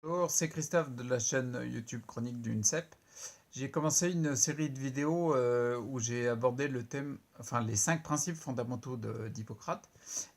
Bonjour, c'est Christophe de la chaîne YouTube Chronique du INSEP. J'ai commencé une série de vidéos où j'ai abordé le thème, enfin les 5 principes fondamentaux d'Hippocrate.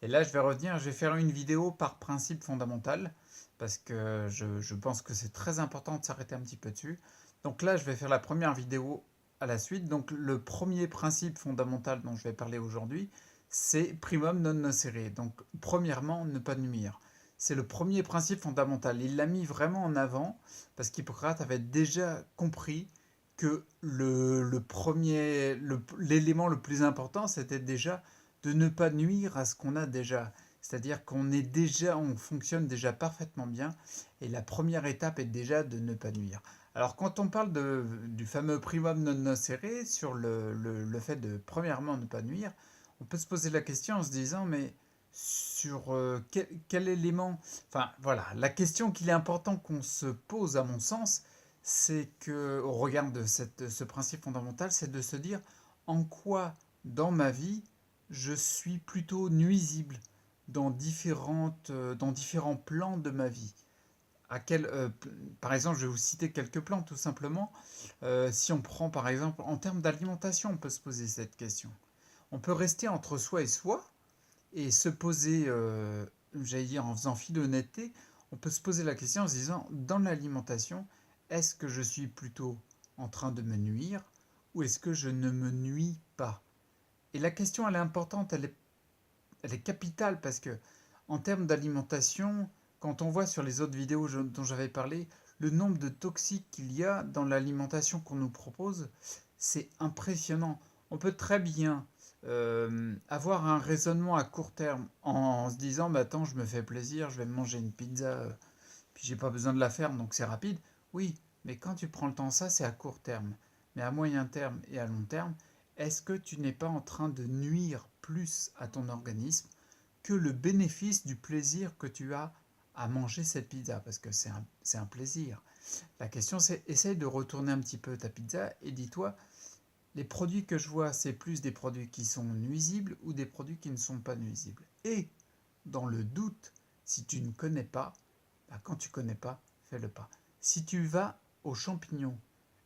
Et là, je vais faire une vidéo par principe fondamental parce que je pense que c'est très important de s'arrêter un petit peu dessus. Donc là, je vais faire la première vidéo à la suite. Donc le premier principe fondamental dont je vais parler aujourd'hui, c'est primum non nocere. Donc premièrement, ne pas nuire. C'est le premier principe fondamental. Il l'a mis vraiment en avant parce qu'Hippocrate avait déjà compris que l'élément le plus important, c'était déjà de ne pas nuire à ce qu'on a déjà. C'est-à-dire on fonctionne déjà parfaitement bien, et la première étape est déjà de ne pas nuire. Alors quand on parle du fameux primum non nocere sur le fait de premièrement ne pas nuire, on peut se poser la question en se disant mais sur quel élément... Enfin voilà, la question qu'il est important qu'on se pose à mon sens, c'est que, au regard de ce principe fondamental, c'est de se dire en quoi dans ma vie je suis plutôt nuisible dans différents plans de ma vie. Par exemple, je vais vous citer quelques plans tout simplement. Si on prend par exemple en termes d'alimentation, on peut se poser cette question. On peut rester entre soi et soi et se poser, j'allais dire en faisant fi d'honnêteté, on peut se poser la question en se disant, dans l'alimentation, est-ce que je suis plutôt en train de me nuire ou est-ce que je ne me nuis pas? Et la question, elle est importante, elle est capitale parce que en termes d'alimentation, quand on voit sur les autres vidéos dont j'avais parlé, le nombre de toxiques qu'il y a dans l'alimentation qu'on nous propose, c'est impressionnant. On peut très bien avoir un raisonnement à court terme en se disant bah attends, je me fais plaisir, je vais me manger une pizza, puis j'ai pas besoin de la faire donc c'est rapide. Oui, mais quand tu prends le temps, ça c'est à court terme. Mais à moyen terme et à long terme, est-ce que tu n'es pas en train de nuire plus à ton organisme que le bénéfice du plaisir que tu as à manger cette pizza? Parce que c'est un plaisir. La question c'est, essaye de retourner un petit peu ta pizza et dis-toi, les produits que je vois, c'est plus des produits qui sont nuisibles ou des produits qui ne sont pas nuisibles. Et dans le doute, si tu ne connais pas, bah, quand tu ne connais pas, fais-le pas. Si tu vas aux champignons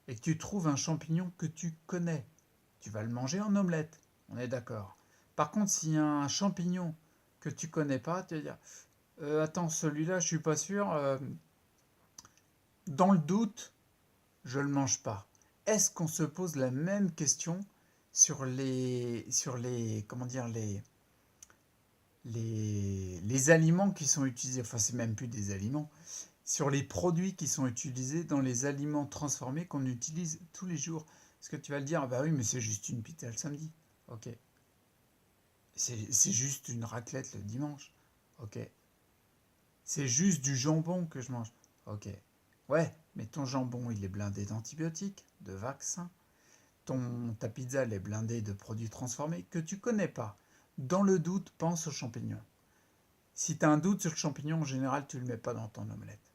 et que tu trouves un champignon que tu connais, tu vas le manger en omelette, on est d'accord. Par contre, s'il y a un champignon que tu connais pas, tu vas dire attends, celui-là, je suis pas sûr. Dans le doute, je le mange pas. Est-ce qu'on se pose la même question comment dire, les aliments qui sont utilisés, enfin c'est même plus des aliments, sur les produits qui sont utilisés dans les aliments transformés qu'on utilise tous les jours? Est-ce que tu vas le dire, ah bah oui, mais c'est juste une pizza le samedi. Ok. C'est juste une raclette le dimanche. Ok. C'est juste du jambon que je mange. Ok. Ouais, mais ton jambon, il est blindé d'antibiotiques, de vaccins. Ta pizza, elle est blindée de produits transformés que tu connais pas. Dans le doute, pense aux champignons. Si tu as un doute sur le champignon, en général, tu ne le mets pas dans ton omelette.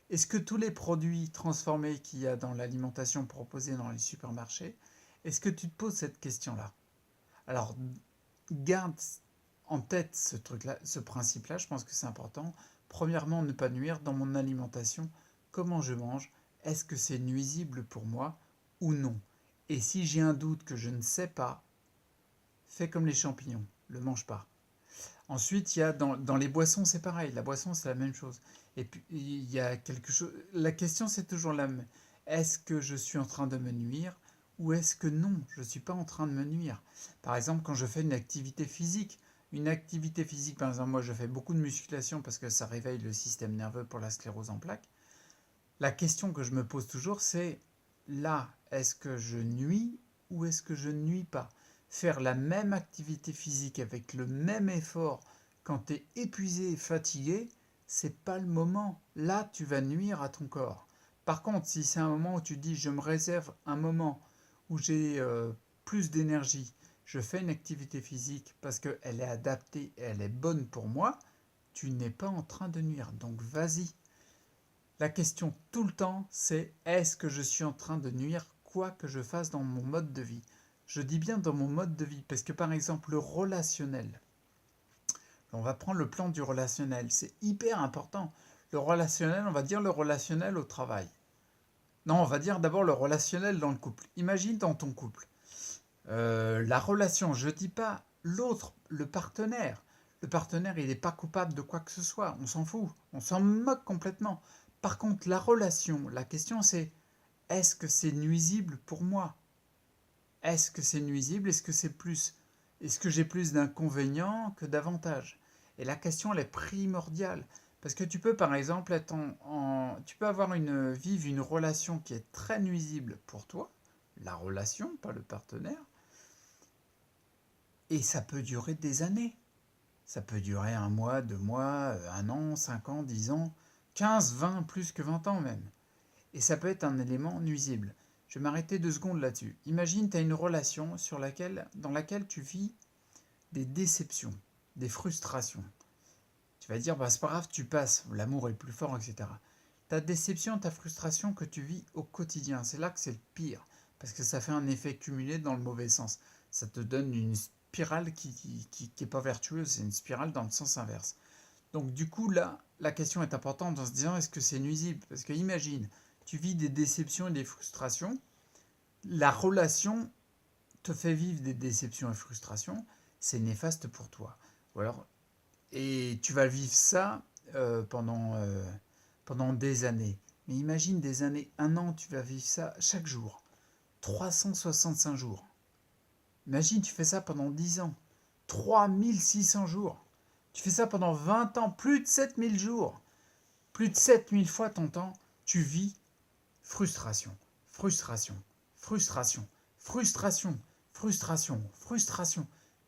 Est-ce que tous les produits transformés qu'il y a dans l'alimentation proposée dans les supermarchés, est-ce que tu te poses cette question-là? Alors, garde en tête ce truc-là, ce principe-là, je pense que c'est important. Premièrement, ne pas nuire dans mon alimentation. Comment je mange? Est-ce que c'est nuisible pour moi ou non? Et si j'ai un doute que je ne sais pas, fais comme les champignons, le mange pas. Ensuite, il y a dans les boissons, c'est pareil. La boisson, c'est la même chose. Et puis, il y a quelque chose. La question, c'est toujours la même. Est-ce que je suis en train de me nuire ou est-ce que non, je ne suis pas en train de me nuire? Par exemple, quand je fais une activité physique, par exemple, moi, je fais beaucoup de musculation parce que ça réveille le système nerveux pour la sclérose en plaques. La question que je me pose toujours, c'est là, est-ce que je nuis ou est-ce que je ne nuis pas? Faire la même activité physique avec le même effort quand tu es épuisé et fatigué, c'est pas le moment. Là, tu vas nuire à ton corps. Par contre, si c'est un moment où tu dis je me réserve un moment où j'ai plus d'énergie, je fais une activité physique parce qu'elle est adaptée et elle est bonne pour moi, tu n'es pas en train de nuire. Donc vas-y, la question tout le temps, c'est est-ce que je suis en train de nuire quoi que je fasse dans mon mode de vie? Je dis bien dans mon mode de vie, parce que par exemple le relationnel, on va prendre le plan du relationnel, c'est hyper important. Le relationnel, on va dire le relationnel au travail. Non, on va dire d'abord le relationnel dans le couple. Imagine dans ton couple. La relation, je ne dis pas l'autre, le partenaire. Le partenaire, il n'est pas coupable de quoi que ce soit. On s'en fout. On s'en moque complètement. Par contre, la relation, la question c'est, est-ce que c'est nuisible pour moi? Est-ce que c'est nuisible? Est-ce que j'ai plus d'inconvénients que d'avantages? Et la question, elle est primordiale. Parce que tu peux, par exemple, tu peux vivre une relation qui est très nuisible pour toi, la relation, pas le partenaire, et ça peut durer des années. Ça peut durer 1 mois, 2 mois, 1 an, 5 ans, 10 ans, 15, 20, plus que 20 ans même. Et ça peut être un élément nuisible. Je vais m'arrêter 2 secondes là-dessus. Imagine, tu as une relation dans laquelle tu vis des déceptions, des frustrations. Tu vas dire, bah, c'est pas grave, tu passes, l'amour est plus fort, etc. Ta déception, ta frustration que tu vis au quotidien, c'est là que c'est le pire. Parce que ça fait un effet cumulé dans le mauvais sens. Ça te donne une spirale qui est pas vertueuse, c'est une spirale dans le sens inverse. Donc du coup, là, la question est importante en se disant, est-ce que c'est nuisible? Parce que imagine, tu vis des déceptions et des frustrations, la relation te fait vivre des déceptions et frustrations, c'est néfaste pour toi. Ou alors, et tu vas vivre ça pendant des années. Mais imagine des années, 1 an, tu vas vivre ça chaque jour. 365 jours. Imagine, tu fais ça pendant 10 ans. 3600 jours. Tu fais ça pendant 20 ans, plus de 7000 jours. Plus de 7000 fois ton temps, tu vis frustration, frustration, frustration, frustration, frustration, frustration.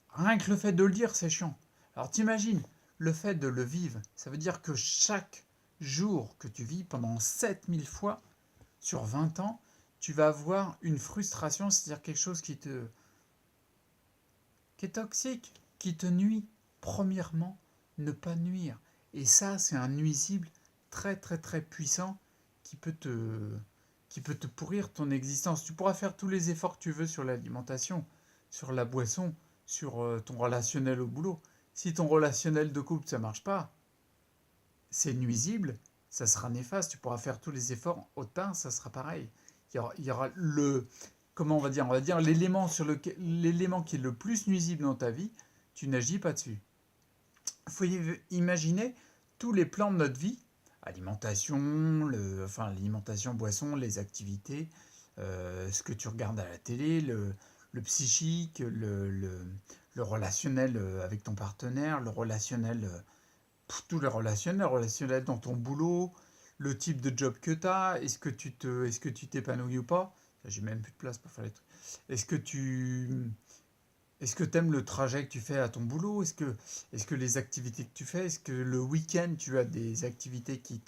Rien que le fait de le dire, c'est chiant. Alors t'imagines, le fait de le vivre, ça veut dire que chaque jour que tu vis pendant 7000 fois sur 20 ans, tu vas avoir une frustration, c'est-à-dire quelque chose qui est toxique, qui te nuit. Premièrement, ne pas nuire. Et ça, c'est un nuisible très très très puissant qui peut te pourrir ton existence. Tu pourras faire tous les efforts que tu veux sur l'alimentation, sur la boisson, sur ton relationnel au boulot. Si ton relationnel de couple, ça marche pas, c'est nuisible, ça sera néfaste. Tu pourras faire tous les efforts, autant ça sera pareil. Il y aura comment on va dire l'élément qui est le plus nuisible dans ta vie, tu n'agis pas dessus. Il faut imaginer tous les plans de notre vie, alimentation, l'alimentation, boisson, les activités, ce que tu regardes à la télé, le psychique, le relationnel avec ton partenaire, le relationnel, tous les relationnels dans ton boulot, le type de job que tu as, est-ce que tu t'épanouis ou pas? J'ai même plus de place pour faire les trucs. Est-ce que tu aimes le trajet que tu fais à ton boulot? Est-ce que les activités que tu fais, est-ce que le week-end tu as des activités qui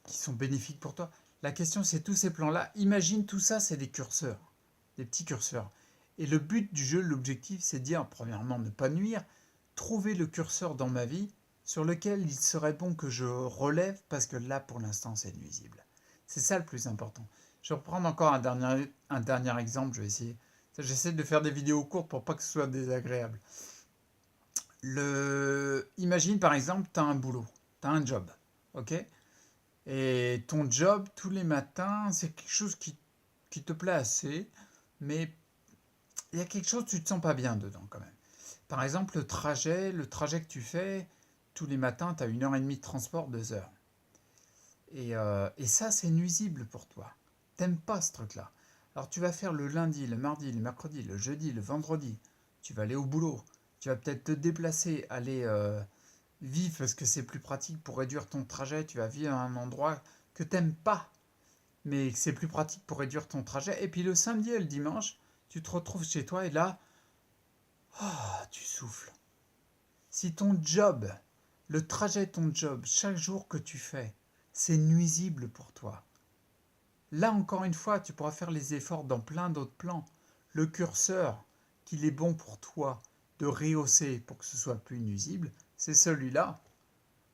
sont bénéfiques pour toi? La question c'est tous ces plans-là. Imagine tout ça, c'est des curseurs, des petits curseurs. Et le but du jeu, l'objectif, c'est de dire, premièrement, ne pas nuire, trouver le curseur dans ma vie sur lequel il serait bon que je relève parce que là, pour l'instant, c'est nuisible. C'est ça le plus important. Je vais reprendre encore un dernier exemple, je vais essayer. J'essaie de faire des vidéos courtes pour pas que ce soit désagréable. Imagine par exemple, tu as un boulot, tu as un job, ok? Et ton job, tous les matins, c'est quelque chose qui te plaît assez, mais il y a quelque chose, tu te sens pas bien dedans quand même. Par exemple, le trajet que tu fais, tous les matins, tu as 1 heure et demie de transport, 2 heures. Et ça, c'est nuisible pour toi. T'aimes pas ce truc-là. Alors tu vas faire le lundi, le mardi, le mercredi, le jeudi, le vendredi. Tu vas aller au boulot. Tu vas peut-être te déplacer, aller vivre parce que c'est plus pratique pour réduire ton trajet. Tu vas vivre à un endroit que t'aimes pas, mais que c'est plus pratique pour réduire ton trajet. Et puis le samedi et le dimanche, tu te retrouves chez toi et là, tu souffles. Si ton job, le trajet de ton job, chaque jour que tu fais, c'est nuisible pour toi. Là encore une fois, tu pourras faire les efforts dans plein d'autres plans. Le curseur qu'il est bon pour toi de rehausser pour que ce soit plus nuisible, c'est celui-là.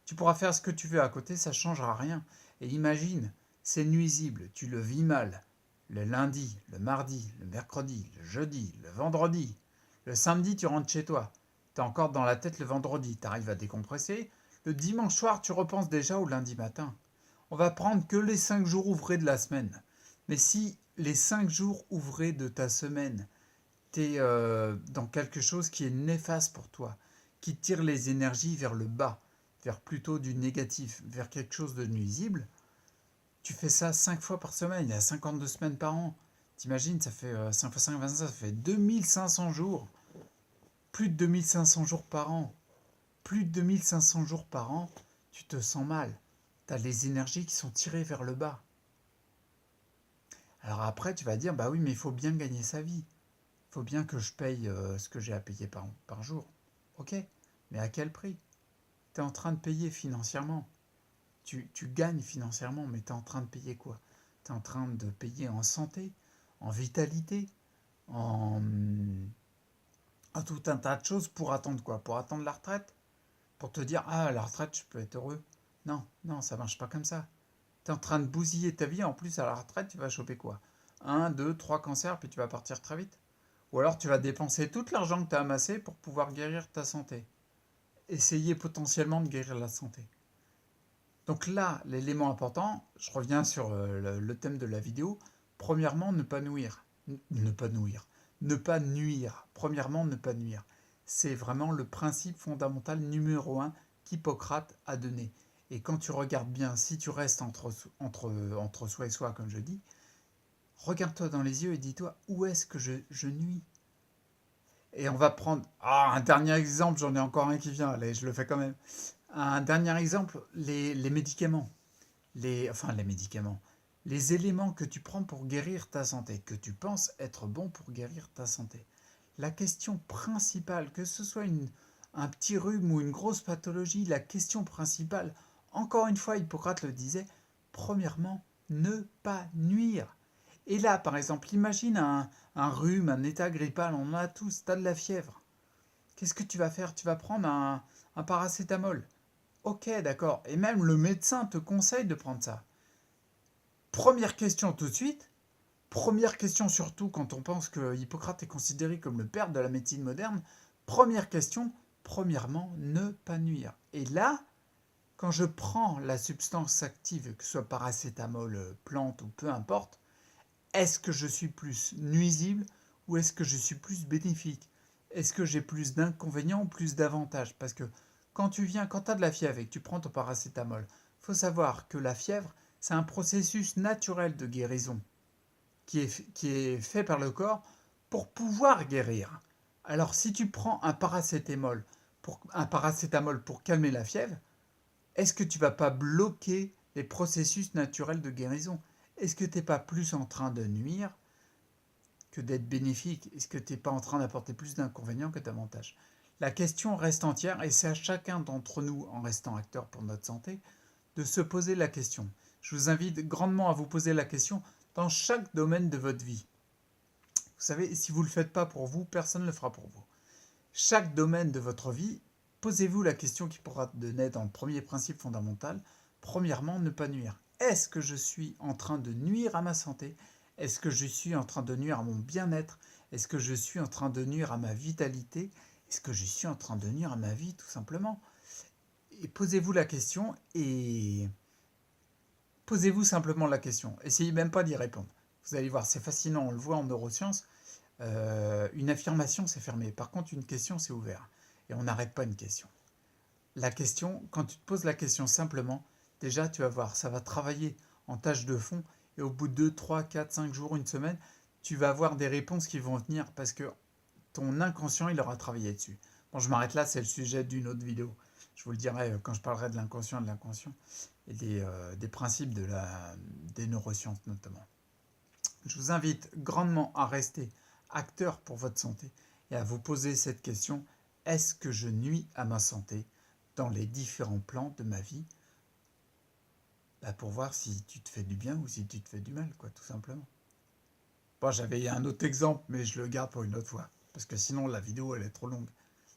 Tu pourras faire ce que tu veux à côté, ça ne changera rien. Et imagine, c'est nuisible, tu le vis mal. Le lundi, le mardi, le mercredi, le jeudi, le vendredi. Le samedi, tu rentres chez toi. Tu es encore dans la tête le vendredi, tu arrives à décompresser. Le dimanche soir, tu repenses déjà au lundi matin. On va prendre que les 5 jours ouvrés de la semaine. Mais si les 5 jours ouvrés de ta semaine, tu es dans quelque chose qui est néfaste pour toi, qui tire les énergies vers le bas, vers plutôt du négatif, vers quelque chose de nuisible, tu fais ça 5 fois par semaine, il y a 52 semaines par an. T'imagines, ça fait 5 fois 5, 25, ça fait 2500 jours. Plus de 2500 jours par an. Plus de 2500 jours par an, tu te sens mal. Tu as les énergies qui sont tirées vers le bas. Alors après, tu vas dire, bah oui, mais il faut bien gagner sa vie. Il faut bien que je paye ce que j'ai à payer par jour. Ok, mais à quel prix? Tu es en train de payer financièrement. Tu gagnes financièrement, mais tu es en train de payer quoi? Tu es en train de payer en santé, en vitalité, en, en tout un tas de choses pour attendre quoi? Pour attendre la retraite? Pour te dire, ah, à la retraite, je peux être heureux. Non, non, ça marche pas comme ça. Tu es en train de bousiller ta vie, en plus, à la retraite, tu vas choper quoi? Un, deux, trois cancers, puis tu vas partir très vite. Ou alors tu vas dépenser tout l'argent que tu as amassé pour pouvoir guérir ta santé. Essayer potentiellement de guérir la santé. Donc là, l'élément important, je reviens sur le thème de la vidéo. Premièrement, ne pas nuire. Ne pas nuire. Ne pas nuire. Premièrement, ne pas nuire. C'est vraiment le principe fondamental numéro un qu'Hippocrate a donné. Et quand tu regardes bien, si tu restes entre soi et soi, comme je dis, regarde-toi dans les yeux et dis-toi où est-ce que je nuis. Et on va prendre un dernier exemple, j'en ai encore un qui vient, allez, je le fais quand même. Un dernier exemple, les médicaments. Enfin, les médicaments. Les éléments que tu prends pour guérir ta santé, que tu penses être bon pour guérir ta santé. La question principale, que ce soit un petit rhume ou une grosse pathologie, la question principale, encore une fois, Hippocrate le disait, premièrement, ne pas nuire. Et là, par exemple, imagine un rhume, un état grippal, on en a tous, tu as de la fièvre. Qu'est-ce que tu vas faire? Tu vas prendre un paracétamol. Ok, d'accord. Et même le médecin te conseille de prendre ça. Première question tout de suite. Première question surtout quand on pense que Hippocrate est considéré comme le père de la médecine moderne. Première question, premièrement, ne pas nuire. Et là, quand je prends la substance active, que ce soit paracétamol, plante ou peu importe, est-ce que je suis plus nuisible ou est-ce que je suis plus bénéfique? Est-ce que j'ai plus d'inconvénients ou plus d'avantages? Parce que quand tu as de la fièvre et que tu prends ton paracétamol, il faut savoir que la fièvre, c'est un processus naturel de guérison qui est fait par le corps pour pouvoir guérir. Alors si tu prends un paracétamol pour calmer la fièvre, est-ce que tu ne vas pas bloquer les processus naturels de guérison? Est-ce que tu n'es pas plus en train de nuire que d'être bénéfique? Est-ce que tu n'es pas en train d'apporter plus d'inconvénients que d'avantages? La question reste entière et c'est à chacun d'entre nous, en restant acteur pour notre santé, de se poser la question. Je vous invite grandement à vous poser la question dans chaque domaine de votre vie. Vous savez, si vous ne le faites pas pour vous, personne ne le fera pour vous. Chaque domaine de votre vie, posez-vous la question qui pourra donner dans le premier principe fondamental. Premièrement, ne pas nuire. Est-ce que je suis en train de nuire à ma santé? Est-ce que je suis en train de nuire à mon bien-être? Est-ce que je suis en train de nuire à ma vitalité? Est-ce que je suis en train de nuire à ma vie, tout simplement? Et posez-vous la question et posez-vous simplement la question. Essayez même pas d'y répondre. Vous allez voir, c'est fascinant, on le voit en neurosciences. Une affirmation, c'est fermé. Par contre, une question, c'est ouvert. Et on n'arrête pas une question. La question, quand tu te poses la question simplement, déjà, tu vas voir, ça va travailler en tâche de fond. Et au bout de 2, 3, 4, 5 jours, une semaine, tu vas avoir des réponses qui vont venir parce que ton inconscient, il aura travaillé dessus. Bon, je m'arrête là, c'est le sujet d'une autre vidéo. Je vous le dirai quand je parlerai de l'inconscient et de l'inconscient et des principes des neurosciences notamment. Je vous invite grandement à rester acteur pour votre santé et à vous poser cette question, est-ce que je nuis à ma santé dans les différents plans de ma vie? Pour voir si tu te fais du bien ou si tu te fais du mal, quoi, tout simplement. Bon, j'avais un autre exemple, mais je le garde pour une autre fois, parce que sinon la vidéo elle est trop longue.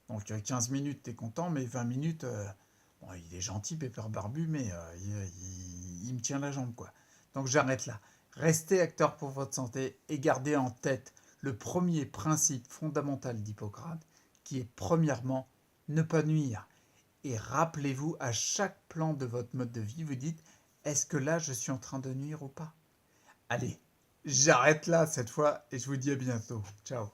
Donc 15 minutes, t'es content, mais 20 minutes, bon, il est gentil, Pépère Barbu, mais il me tient la jambe, quoi. Donc j'arrête là. Restez acteur pour votre santé et gardez en tête le premier principe fondamental d'Hippocrate, qui est premièrement ne pas nuire. Et rappelez-vous, à chaque plan de votre mode de vie, vous dites, est-ce que là, je suis en train de nuire ou pas? Allez, j'arrête là cette fois et je vous dis à bientôt. Ciao.